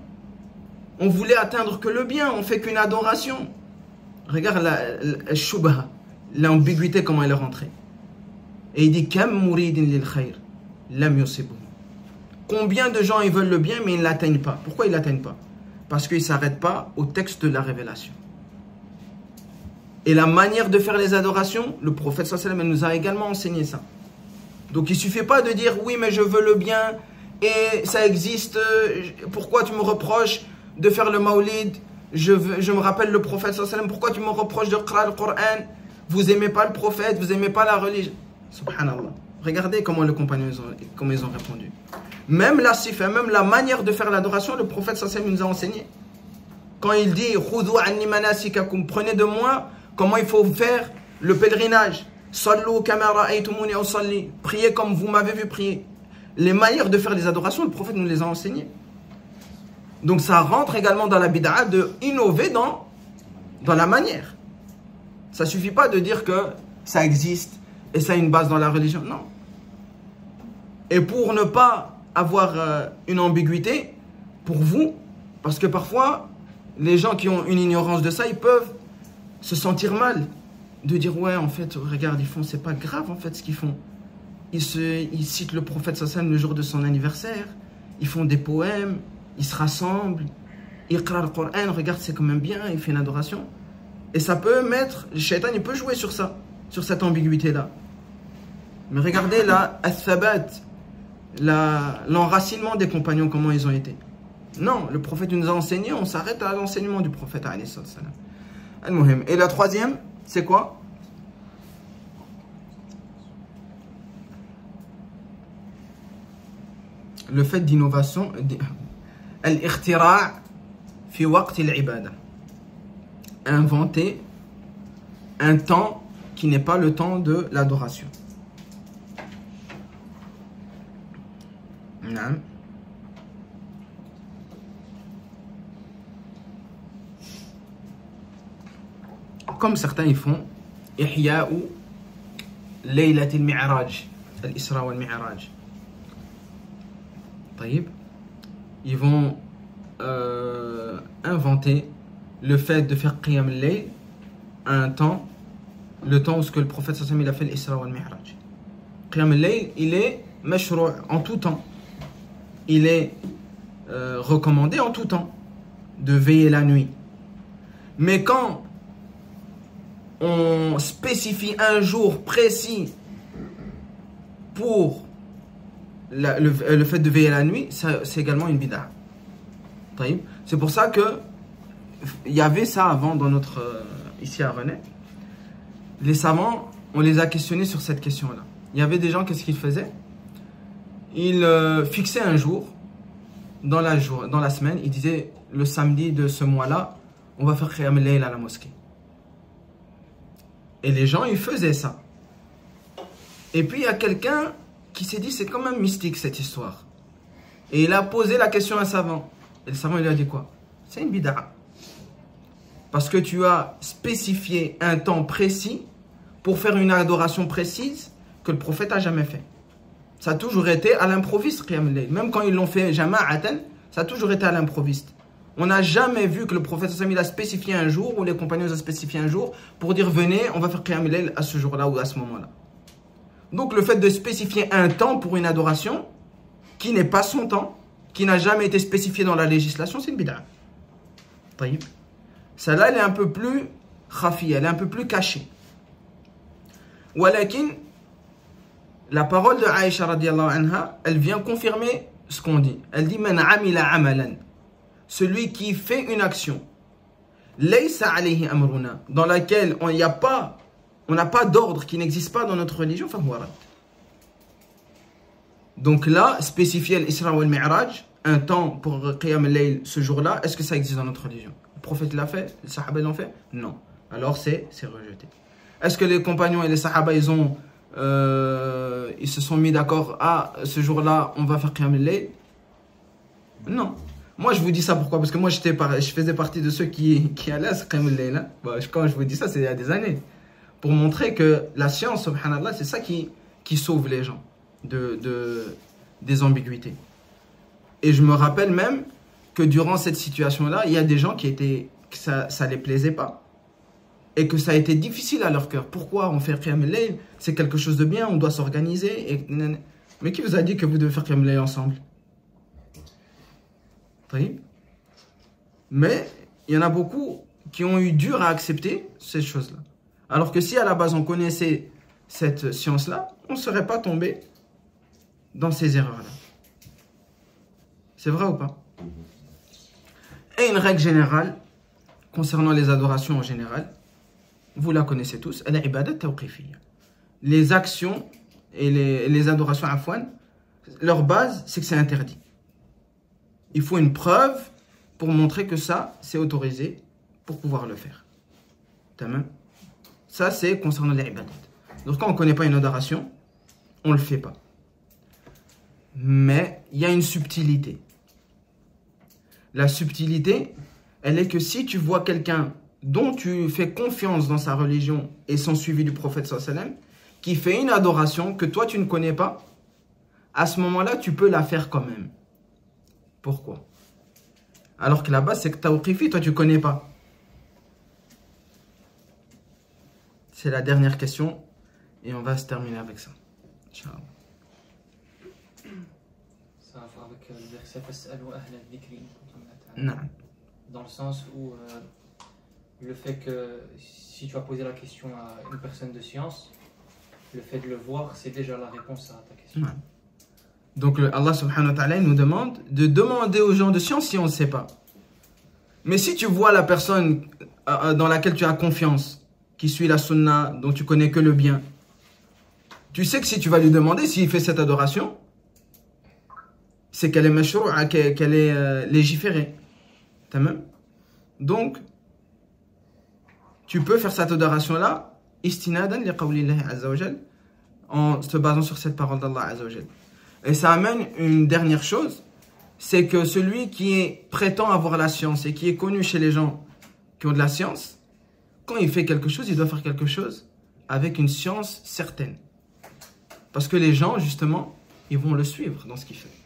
On voulait atteindre que le bien, on fait qu'une adoration. Regarde la shubha, l'ambiguïté, comment elle est rentrée. Et il dit, Kam muridin lil khayr, lam yusibuhu. Combien de gens ils veulent le bien, mais ils ne l'atteignent pas. Pourquoi ils ne l'atteignent pas? Parce qu'ils ne s'arrêtent pas au texte de la révélation. Et la manière de faire les adorations, le prophète sallallahu alayhi wa sallam nous a également enseigné ça. Donc il ne suffit pas de dire oui mais je veux le bien et ça existe, pourquoi tu me reproches de faire le maulid, je me rappelle le prophète sallallahu alayhi wa sallam, pourquoi tu me reproches de qra le Coran, vous n'aimez pas le prophète, vous n'aimez pas la religion. Subhanallah. Regardez comment les compagnons ils ont répondu. Même la sifa, même la manière de faire l'adoration, le prophète sallallahu alayhi wa sallam nous a enseigné. Quand il dit khudhu anni manasikakum, prenez de moi comment il faut faire le pèlerinage. Sallu kama ra'aytumuni usalli. Priez comme vous m'avez vu prier. Les manières de faire les adorations, le prophète nous les a enseignées. Donc ça rentre également dans la bid'a de innover dans la manière. Ça ne suffit pas de dire que ça existe et ça a une base dans la religion. Non. Et pour ne pas avoir une ambiguïté, pour vous, parce que parfois, les gens qui ont une ignorance de ça, ils peuvent se sentir mal. De dire, ouais, en fait, regarde, ils font, c'est pas grave, en fait, ce qu'ils font. Ils citent le prophète sallam le jour de son anniversaire. Ils font des poèmes, ils se rassemblent. Ils qra le Coran, regarde, c'est quand même bien, il fait une adoration. Et ça peut mettre, le shaitan, il peut jouer sur ça, sur cette ambiguïté-là. Mais regardez là, al-thabat, l'enracinement des compagnons, comment ils ont été. Non, le prophète nous a enseigné, on s'arrête à l'enseignement du prophète alayhi salam. Al-muhim. Et la troisième, c'est quoi? Le fait d'innovation, al-ikhtira' fi waqt al-ibada. Inventer un temps qui n'est pas le temps de l'adoration. Non. comme certains ils font, Ihya'u Laylat al-Mi'raj, al-Isra wal-Mi'raj. Ils vont inventer le fait de faire Qiyam al-Layl à un temps, le temps où ce que le prophète sallallahu alayhi wa sallam il a fait l'Isra wal-Mi'raj. Qiyam al-Layl, il est mashrou' en tout temps. Il est recommandé en tout temps de veiller la nuit. Mais quand on spécifie un jour précis pour le fait de veiller la nuit, c'est également une bid'a. C'est pour ça que il y avait ça avant dans notre ici à René. Les savants, on les a questionnés sur cette question-là. Il y avait des gens, qu'est-ce qu'ils faisaient? Ils fixaient un jour dans la semaine, ils disaient le samedi de ce mois-là, on va faire Qiyam al-Layl à la mosquée. Et les gens, ils faisaient ça. Et puis il y a quelqu'un qui s'est dit c'est quand même mystique cette histoire. Et il a posé la question à un savant. Et le savant il lui a dit quoi? C'est une bid'a. Parce que tu as spécifié un temps précis pour faire une adoration précise que le prophète n'a jamais fait. Ça a toujours été à l'improviste, Qiyam al-Layl. Même quand ils l'ont fait jama'atan, ça a toujours été à l'improviste. On n'a jamais vu que le prophète il a spécifié un jour, ou les compagnons ont spécifié un jour, pour dire venez, on va faire Qiyam al-Layl à ce jour-là ou à ce moment-là. Donc le fait de spécifier un temps pour une adoration, qui n'est pas son temps, qui n'a jamais été spécifié dans la législation, c'est une bid'a. Celle-là, elle est un peu plus khafi, elle est un peu plus cachée. Walakin, la parole de Aïcha radiallahu anha, elle vient confirmer ce qu'on dit. Elle dit Man amila amalan, celui qui fait une action, laysa alayhi amruna, dans laquelle on n'a pas d'ordre, qui n'existe pas dans notre religion, fahuwa rad. Donc là, spécifier l'Isra wal Mi'raj, un temps pour Qiyam al-Layl ce jour-là, est-ce que ça existe dans notre religion? Le prophète l'a fait, les sahaba l'ont fait? Non. Alors c'est rejeté. Est-ce que les compagnons et les sahaba ils se sont mis d'accord, ce jour-là on va faire Qiyam al-Layl? Non. Moi je vous dis ça pourquoi? Parce que moi je faisais partie de ceux qui allaient à ce Qiyam al-Layl. Hein. Bon, quand je vous dis ça, c'est il y a des années. Pour montrer que la science, subhanallah, c'est ça qui sauve les gens des ambiguïtés. Et je me rappelle même que durant cette situation-là, il y a des gens que ça les plaisait pas. Et que ça a été difficile à leur cœur. Pourquoi on fait Qiyam al-Layl? C'est quelque chose de bien, on doit s'organiser. Mais qui vous a dit que vous devez faire Qiyam al-Layl ensemble? Mais il y en a beaucoup qui ont eu dur à accepter ces choses-là. Alors que si à la base on connaissait cette science-là, on ne serait pas tombé dans ces erreurs-là. C'est vrai ou pas? Et une règle générale, concernant les adorations en général, vous la connaissez tous, elle est ibadat tawqifiyya. Les actions et les adorations afwan, leur base, c'est que c'est interdit. Il faut une preuve pour montrer que ça, c'est autorisé pour pouvoir le faire. Tamam? Ça, c'est concernant les ibadat. Donc, quand on ne connaît pas une adoration, on ne le fait pas. Mais il y a une subtilité. La subtilité, elle est que si tu vois quelqu'un dont tu fais confiance dans sa religion et son suivi du prophète sallallahu alayhi wa sallam, qui fait une adoration que toi tu ne connais pas, à ce moment-là, tu peux la faire quand même. Pourquoi? Alors que la base, c'est que tawqifi, toi tu ne connais pas. C'est la dernière question et on va se terminer avec ça. Inch'Allah. Ça va voir avec le verset Fas'alu ahla dhikri. Non. Dans le sens où le fait que si tu as posé la question à une personne de science, le fait de le voir, c'est déjà la réponse à ta question. Non. Donc Allah subhanahu wa ta'ala nous demande de demander aux gens de science si on ne sait pas. Mais si tu vois la personne dans laquelle tu as confiance, qui suit la sunna, dont tu connais que le bien, tu sais que si tu vas lui demander s'il fait cette adoration, c'est qu'elle est mashrou'a, qu'elle est légiférée. Tamam. Donc, tu peux faire cette adoration-là, istinadan li qawlillahi azza wa jal, en se basant sur cette parole d'Allah azza wa jal. Et ça amène une dernière chose, c'est que celui qui prétend avoir la science et qui est connu chez les gens qui ont de la science, quand il fait quelque chose, il doit faire quelque chose avec une science certaine. Parce que les gens, justement, ils vont le suivre dans ce qu'il fait.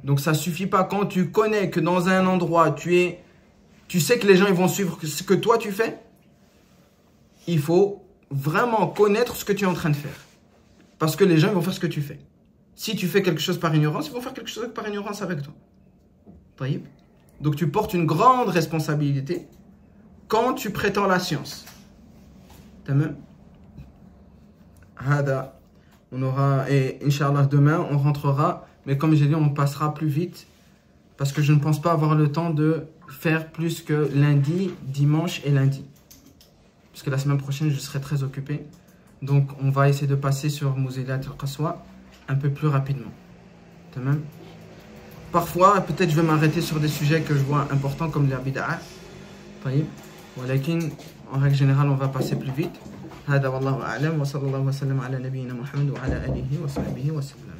Donc ça ne suffit pas quand tu connais que dans un endroit, tu sais que les gens ils vont suivre ce que toi tu fais. Il faut vraiment connaître ce que tu es en train de faire. Parce que les gens ils vont faire ce que tu fais. Si tu fais quelque chose par ignorance, ils vont faire quelque chose par ignorance avec toi. Donc tu portes une grande responsabilité quand tu prétends la science. Tamam. Hada. On aura, et Inch'Allah demain on rentrera, mais comme j'ai dit on passera plus vite parce que je ne pense pas avoir le temps de faire plus que lundi, dimanche et lundi. Parce que la semaine prochaine je serai très occupé. Donc on va essayer de passer sur Mouzilat al-Qaswa un peu plus rapidement. Tamam. Parfois peut-être je vais m'arrêter sur des sujets que je vois importants comme les bid'a. En règle générale on va passer plus vite. هذا والله أعلم وصلى الله وسلم على نبينا محمد وعلى آله وصحبه وسلم.